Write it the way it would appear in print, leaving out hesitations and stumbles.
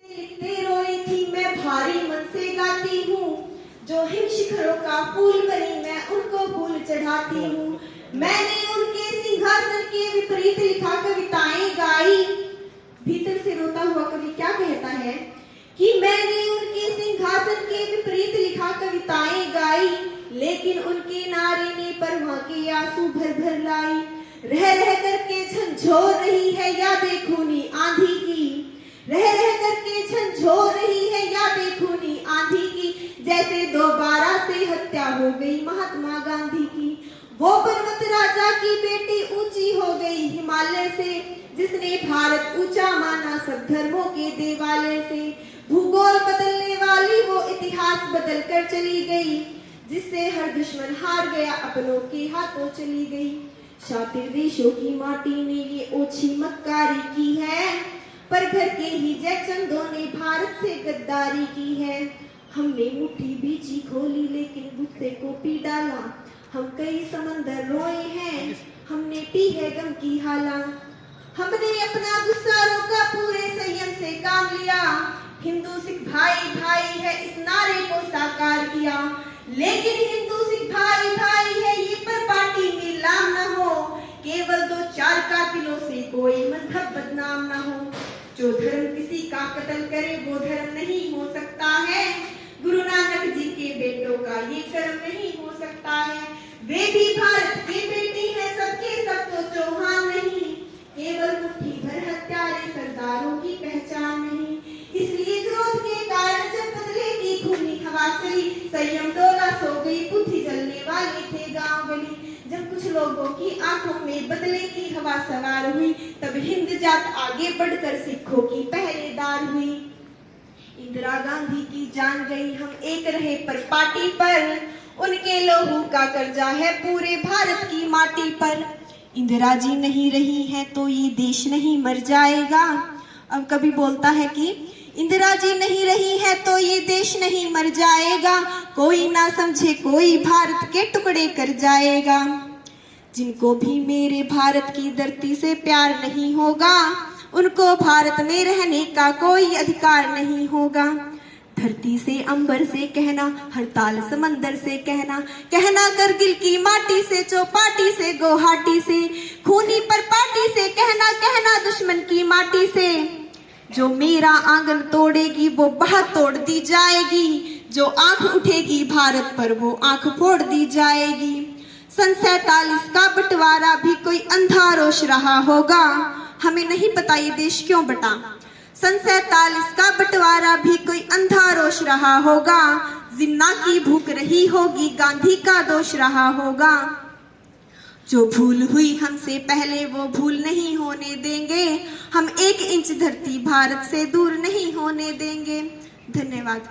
लिखते रोई थी मैं भारी मन से गाती हूँ, जो हिम शिखरों का फूल बनी मैं उनको फूल चढ़ाती हूँ। मैंने उनके सिंहासन के विपरीत लिखा कविताएं गाई। भीतर से रोता हुआ कवि क्या कहता है कि मैंने उनके सिंहासन के विपरीत लिखा कविताएं गाई, लेकिन उनके नारे ने परवाह के आंसू भर भर लाई। रह रह करके झंझोर रही है यादें खूनी आंधी की, रह रह करके झंझोर रही है यादें खूनी आंधी की, जैसे दोबारा से हत्या हो गई महात्मा गांधी की। वो पर्वत राजा की बेटी ऊंची हो गई हिमालय से, जिसने भारत ऊंचा माना सब धर्मों के देवालय से। भूगोल बदलने वाली वो इतिहास बदल कर चली गई, जिससे हर दुश्मन हार गया अपनों के हाथों चली गई। शातिर देशों की माटी ने ये ओछी मक्कारी की है, पर घर के ही जयचंदों ने भारत से गद्दारी की है। हमने मुट्ठी बीची खोली लेकिन गुस्से को पी डाला, हम कई समंदर रोए हैं हमने पी है गम की हाला। हमने अपना गुस्सा रोका पूरे संयम से काम लिया, हिंदू सिख भाई भाई है इस नारे को साकार किया। लेकिन हिंदू सिख भाई भाई है ये पर पार्टी नीलाम न हो, केवल 2-4 कातिलों से कोई मजहब बदनाम न हो। जो धर्म किसी का कत्ल करे वो धर्म नहीं हो सकता है, गुरु नानक जी के बेटों का ये कर्म नहीं हो सकता है। वे भी भारत के बेटी है सबके सब तो चौहान नहीं, केवल मुट्ठी भर हत्यारे सरदारों की पहचान नहीं। इसलिए क्रोध के कारण जब बदले की खूनी हवा चली, संयम डोला सो गई बुद्धि जलने वाले थे गांव गली। जब कुछ लोगों की आंखों में बदले की हवा सवार हुई, तब हिंद जात आगे बढ़कर सिखों की पहरेदार हुई। इंदिरा गांधी की जान गई हम एक रहे पर पार्टी पर, उनके लोहू का कर्जा है पूरे भारत की माटी पर। इंदिरा जी नहीं रही है तो ये देश नहीं मर जाएगा। अब कभी बोलता है कि इंदिरा जी नहीं रही है तो ये देश नहीं मर जाएगा, कोई ना समझे कोई भारत के टुकड़े कर जाएगा। जिनको भी मेरे भारत की धरती से प्यार नहीं होगा, उनको भारत में रहने का कोई अधिकार नहीं होगा। धरती से अंबर से कहना, हड़ताल समंदर से कहना, कहना करगिल की माटी से, चौपाटी से, गुवाहाटी से, खूनी पर पार्टी से कहना, कहना दुश्मन की माटी से। जो मेरा आंगन तोड़ेगी वो बाह तोड़ दी जाएगी, जो आंख उठेगी भारत पर वो आंख फोड़ दी जाएगी। सन 47 का बंटवारा भी कोई अंधा रोश रहा होगा, हमें नहीं पता ये देश क्यों बटा। सन 47 का बंटवारा भी कोई अंधा रोश रहा होगा, जिन्ना की भूख रही होगी गांधी का दोष रहा होगा। जो भूल हुई हमसे पहले वो भूल नहीं होने देंगे, हम 1 इंच धरती भारत से दूर नहीं होने देंगे। धन्यवाद।